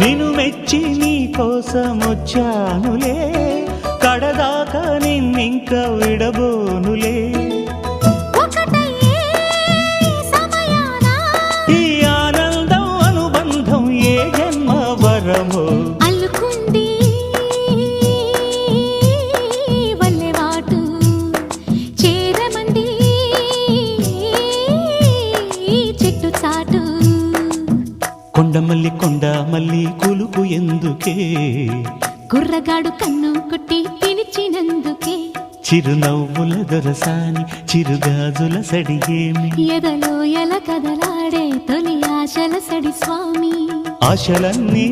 నిన్ను మెచ్చి నీ కోసం వచ్చానులే, కడదాకా నిన్నింక విడబోనులే. ఈ ఆనందం అనుబంధం ఏ జన్మ వరమో అల్లుకుంది వల్లెవాటు చేరమంది చెట్టు చాటు. కొండమల్లి కొండమల్లి కులుకు ఎందుకే, కుర్రగాడు కన్ను కొట్టి పిలిచినందుకే. చిరునవ్వుల దొరసాని చిరుగాజుల సడిగేమి, ఎదలో ఎల కదలాడే తొలి ఆశల సడి స్వామి. ఆశలన్నీ